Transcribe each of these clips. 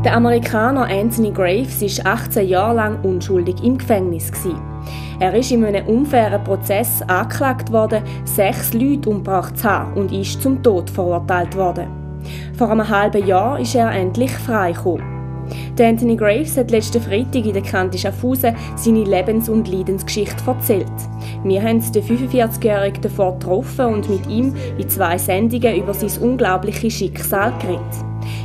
Der Amerikaner Anthony Graves war 18 Jahre lang unschuldig im Gefängnis. Er ist in einem unfairen Prozess angeklagt worden, 6 Leute umgebracht zu haben und ist zum Tod verurteilt worden. Vor einem halben Jahr ist er endlich freigekommen. Der Anthony Graves hat letzten Freitag in der Kante Schaffhausen seine Lebens- und Leidensgeschichte erzählt. Wir haben den 45-Jährigen davor getroffen und mit ihm in 2 Sendungen über sein unglaubliches Schicksal geredet.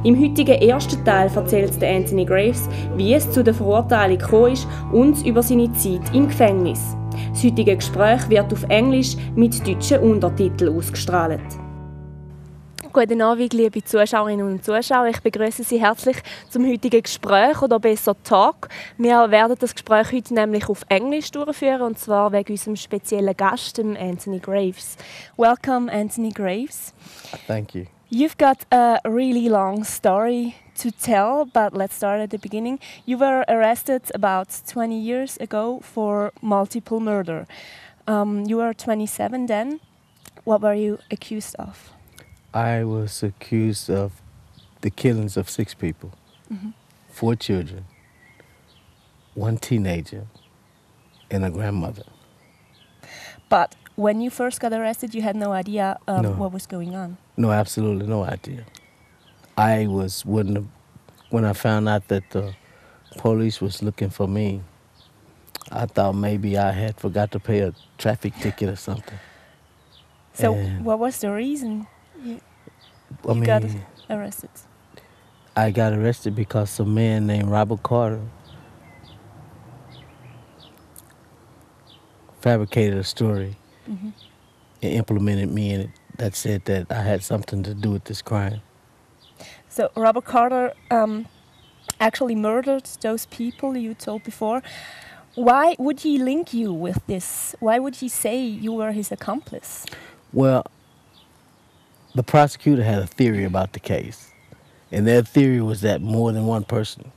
Im heutigen ersten Teil erzählt der Anthony Graves, wie es zu der Verurteilung gekommen ist und über seine Zeit im Gefängnis. Das heutige Gespräch wird auf Englisch mit deutschen Untertiteln ausgestrahlt. Guten Abend, liebe Zuschauerinnen und Zuschauer. Ich begrüße Sie herzlich zum heutigen Gespräch oder besser Talk. Wir werden das Gespräch heute nämlich auf Englisch durchführen und zwar wegen unserem speziellen Gast, dem Anthony Graves. Welcome, Anthony Graves. Thank you. You've got a really long story to tell, but let's start at the beginning. You were arrested about 20 years ago for multiple murder. You were 27 then. What were you accused of? I was accused of the killings of 6 people, 4 children, 1 teenager, and a grandmother. But when you first got arrested, you had no idea No. what was going on. No, absolutely no idea. When I found out that the police was looking for me, I thought maybe I had forgot to pay a traffic ticket or something. So And what was the reason you I got mean, arrested? I got arrested because some man named Robert Carter fabricated a story and implemented me in it that said that I had something to do with this crime. So Robert Carter actually murdered those people you told before. Why would he link you with this? Why would he say you were his accomplice? Well, the prosecutor had a theory about the case, and their theory was that more than one person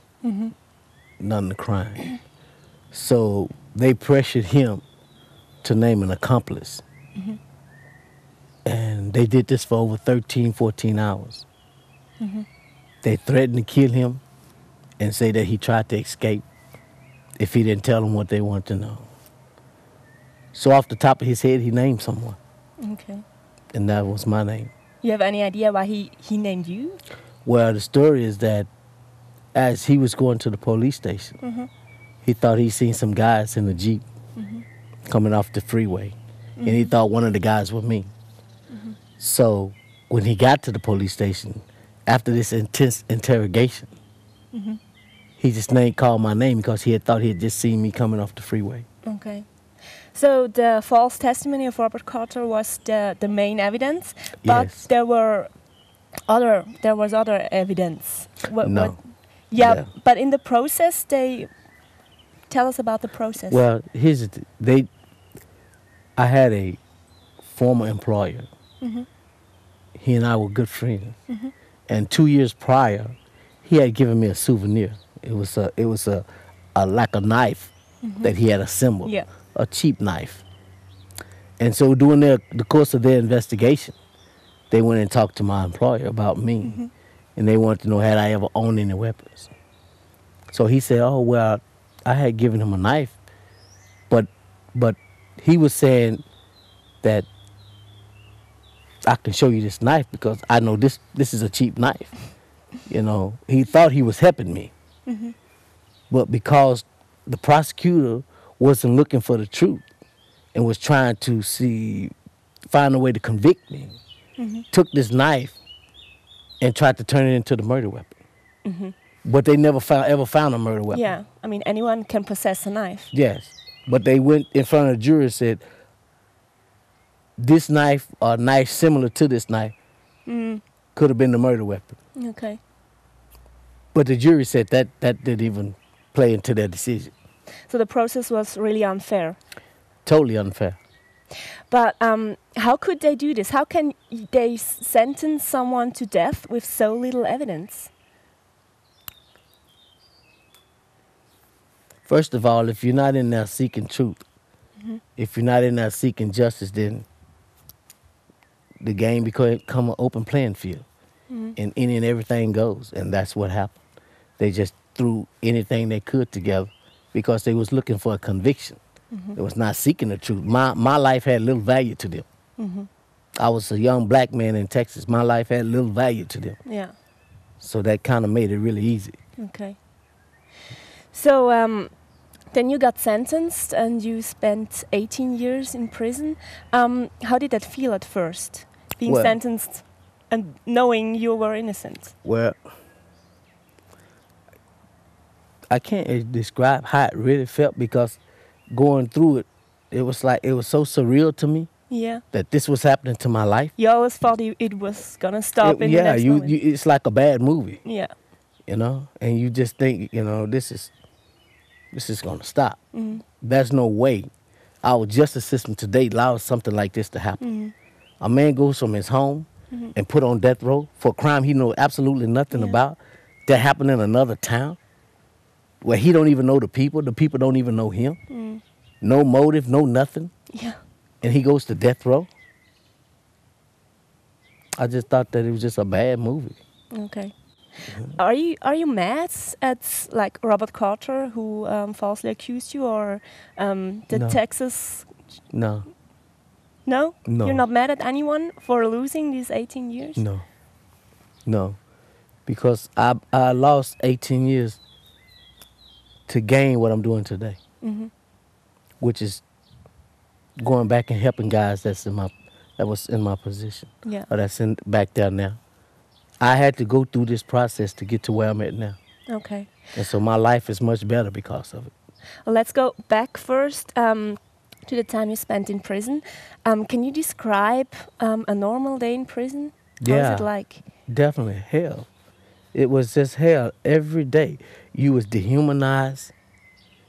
done the crime. So they pressured him to name an accomplice. And they did this for over 13, 14 hours. They threatened to kill him and say that he tried to escape if he didn't tell them what they wanted to know. So off the top of his head, he named someone, Okay. and that was my name. You have any idea why he named you? Well, the story is that as he was going to the police station, he thought he seen some guys in a Jeep coming off the freeway, and he thought one of the guys was me. So when he got to the police station, after this intense interrogation, he just called my name because he thought he had just seen me coming off the freeway. Okay. So the false testimony of Robert Carter was the main evidence, but Yes. there was other evidence. No. Yeah, but in the process, tell us about the process. Well, here's the I had a former employer. He and I were good friends, and 2 years prior, he had given me a souvenir. It was like a knife that he had assembled, Yeah. a cheap knife. And so during the course of their investigation, they went and talked to my employer about me, and they wanted to know had I ever owned any weapons. So he said, "Oh well, I had given him a knife, but he was saying that I can show you this knife because I know this is a cheap knife." You know, he thought he was helping me, but because the prosecutor wasn't looking for the truth and was trying to find a way to convict me, took this knife and tried to turn it into the murder weapon. But they never ever found a murder weapon. Yeah, I mean anyone can possess a knife. Yes, but they went in front of the jury and said, this knife or a knife similar to this knife could have been the murder weapon. Okay. But the jury said that didn't even play into their decision. So the process was really unfair. Totally unfair. But how could they do this? How can they sentence someone to death with so little evidence? First of all, if you're not in there seeking truth, if you're not in there seeking justice, then the game become an open playing field. And any and everything goes. And that's what happened. They just threw anything they could together because they was looking for a conviction. They was not seeking the truth. My life had little value to them. I was a young black man in Texas. My life had little value to them. Yeah. So that kind of made it really easy. Okay. So then you got sentenced and you spent 18 years in prison. How did that feel at first, being sentenced and knowing you were innocent? Well, I can't describe how it really felt because going through it, it was so surreal to me. Yeah. That this was happening to my life. You always thought it was gonna stop in the next moment. It's like a bad movie. Yeah. You know, and you just think, this is gonna stop. There's no way our justice system today allows something like this to happen. A man goes from his home and put on death row for a crime he knows absolutely nothing about. That happened in another town where he don't even know the people don't even know him. No motive, no nothing. Yeah. And he goes to death row. I just thought that it was just a bad movie. Okay. Are you mad at like Robert Carter, who falsely accused you, or the Texas? No. No? No. You're not mad at anyone for losing these 18 years? No. Because I lost 18 years to gain what I'm doing today, which is going back and helping guys that was in my position, or that's back there now. I had to go through this process to get to where I'm at now. Okay. And so my life is much better because of it. Well, let's go back first to the time you spent in prison. Can you describe a normal day in prison? How is it like? Definitely hell. It was just hell every day. You was dehumanized.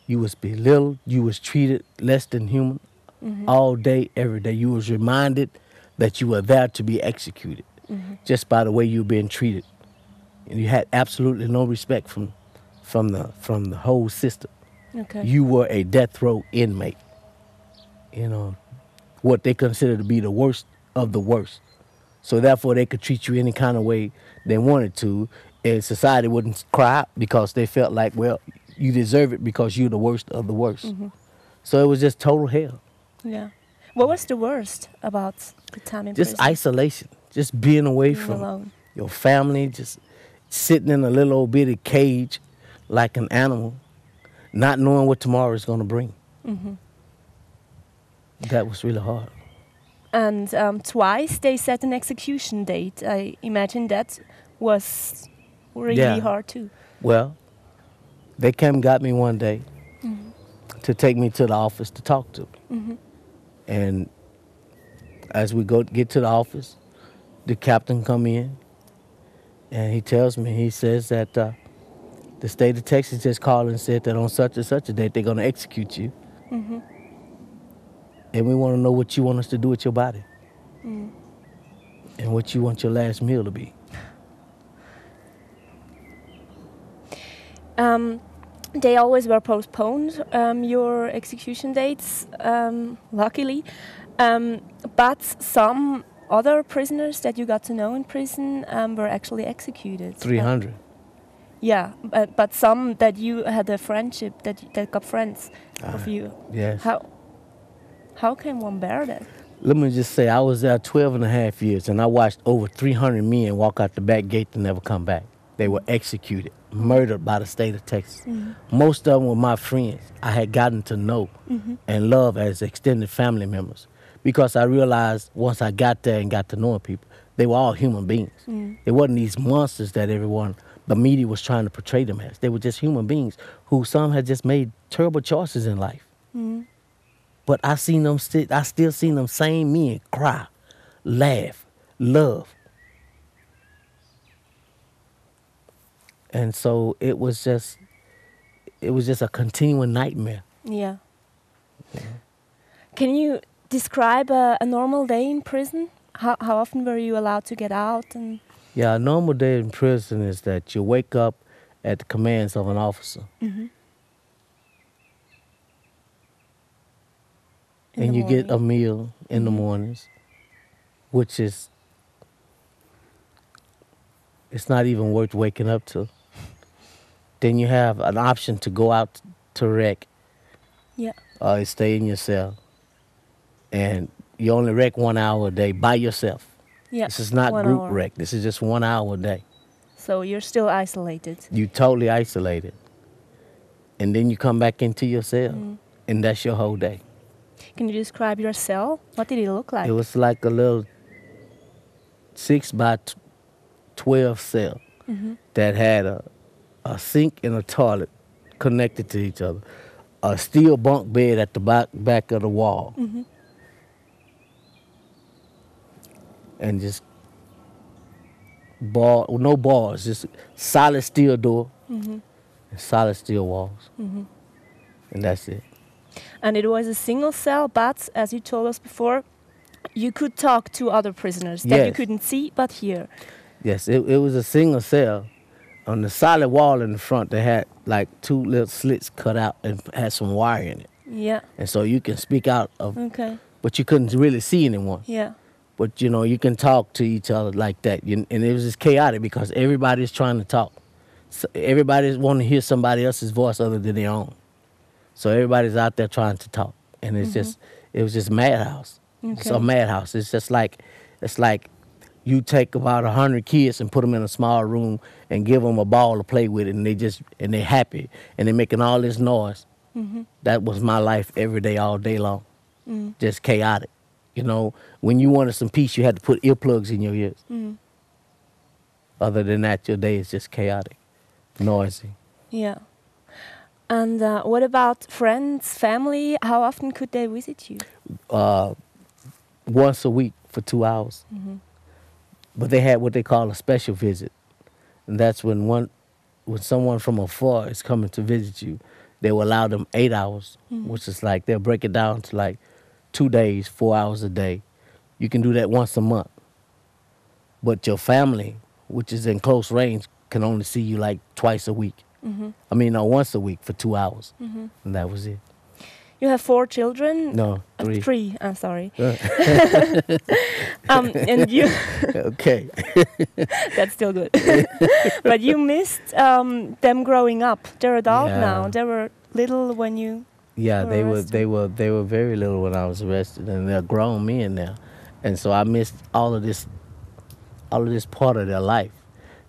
You was belittled. You was treated less than human. All day, every day. You was reminded that you were there to be executed just by the way you were being treated. And you had absolutely no respect from the whole system. Okay. You were a death row inmate. What they consider to be the worst of the worst. So therefore they could treat you any kind of way they wanted to, and society wouldn't cry out because they felt like, well, you deserve it because you're the worst of the worst. So it was just total hell. Yeah. What was the worst about the time in prison? Just isolation. Just being away from alone. Your family, just sitting in a little old bitty cage like an animal, not knowing what tomorrow is going to bring. That was really hard. And twice they set an execution date. I imagine that was really hard too. Well, they came and got me one day to take me to the office to talk to me. And as we get to the office, the captain come in, and he tells me, he says that the state of Texas just called and said that on such and such a date they're going to execute you. And we want to know what you want us to do with your body. And what you want your last meal to be. They always were postponed, your execution dates, luckily. But some other prisoners that you got to know in prison were actually executed. 300. Yeah, but some that you had a friendship, that got friends of you. Yes. How can one bear that? Let me just say, I was there 12 and a half years, and I watched over 300 men walk out the back gate and never come back. They were executed, murdered by the state of Texas. Most of them were my friends I had gotten to know and love as extended family members, because I realized once I got there and got to know people, they were all human beings. They wasn't these monsters that the media was trying to portray them as. They were just human beings who some had just made terrible choices in life. But I still seen them same men cry, laugh, love. And so it was just a continuing nightmare. Yeah. Can you describe a normal day in prison? How often were you allowed to get out? And yeah, a normal day in prison is that you wake up at the commands of an officer. And you get a meal in the mornings, which it's not even worth waking up to. then you have an option to go out to wreck Yeah. or stay in your cell. And you only wreck 1 hour a day by yourself. Yeah. This is not 1 group hour. wreck. This is just 1 hour a day. So you're still isolated. You totally isolated. And then you come back into your cell, and that's your whole day. Can you describe your cell? What did it look like? It was like a little 6 by 12 cell that had a sink and a toilet connected to each other, a steel bunk bed at the back of the wall, and just no bars, just solid steel door and solid steel walls, and that's it. And it was a single cell, but as you told us before, you could talk to other prisoners that you Yes. couldn't see but hear. Yes, it was a single cell. On the solid wall in the front, they had like 2 little slits cut out and had some wire in it. Yeah. And so you can speak out of, Okay. but you couldn't really see anyone. Yeah. But, you know, you can talk to each other like that. And it was just chaotic because everybody's trying to talk. So everybody's wanting to hear somebody else's voice other than their own. So everybody's out there trying to talk. And it's it was just madhouse. It's a Okay. madhouse. It's like you take about 100 kids and put them in a small room and give them a ball to play with, and they're happy and they're making all this noise. That was my life every day, all day long. Just chaotic. You know, when you wanted some peace, you had to put earplugs in your ears. Other than that, your day is just chaotic, noisy. Yeah. And what about friends, family? How often could they visit you? Once a week for 2 hours. But they had what they call a special visit. And that's when someone from afar is coming to visit you, they will allow them 8 hours, which is like, they'll break it down to like 2 days, 4 hours a day. You can do that once a month. But your family, which is in close range, can only see you like twice a week. I mean, no, once a week for 2 hours. And that was it. You have 4 children? No, 3. 3, I'm sorry. And you... Okay. That's still good. But you missed them growing up. They're adult Yeah. now. They were little when you... Yeah, were they were very little when I was arrested, and they're grown men now, and so I missed all of this part of their life.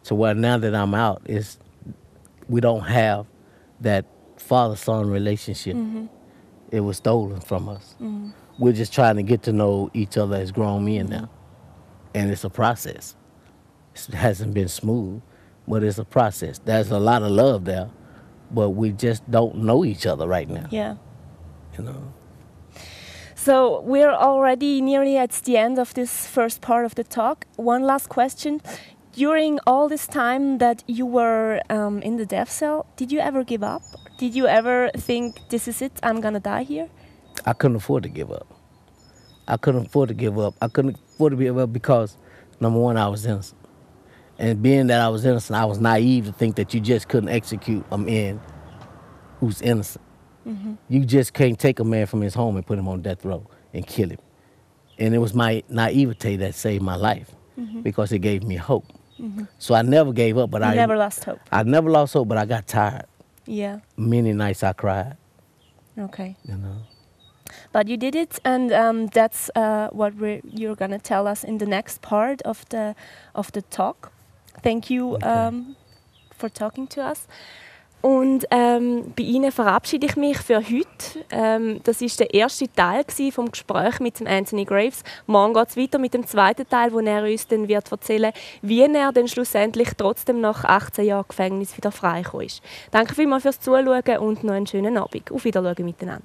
So where now that I'm out, we don't have that father-son relationship. It was stolen from us. We're just trying to get to know each other as grown men now, and it's a process. It hasn't been smooth, but it's a process. There's a lot of love there, but we just don't know each other right now. Yeah. You know. So we're already nearly at the end of this first part of the talk. One last question. During all this time that you were in the death cell, did you ever give up? Did you ever think, this is it, I'm gonna die here? I couldn't afford to give up. I couldn't afford to give up. I couldn't afford to give up because, number one, I was innocent. And being that I was innocent, I was naive to think that you just couldn't execute a man who's innocent. You just can't take a man from his home and put him on death row and kill him. And it was my naivete that saved my life because it gave me hope. So I never gave up, but You never lost hope. I never lost hope, but I got tired. Yeah. Many nights I cried, Okay. you know. But you did it, and that's what you're gonna tell us in the next part of the talk. Thank you for talking to us. Und bei Ihnen verabschiede ich mich für heute. Das ist der erste Teil vom Gespräch mit dem Anthony Graves. Morgen geht es weiter mit dem zweiten Teil, wo er uns dann wird erzählen, wie er dann schlussendlich trotzdem nach 18 Jahren Gefängnis wieder freigekommen ist. Danke vielmals fürs Zuschauen und noch einen schönen Abend. Auf Wiedersehen miteinander.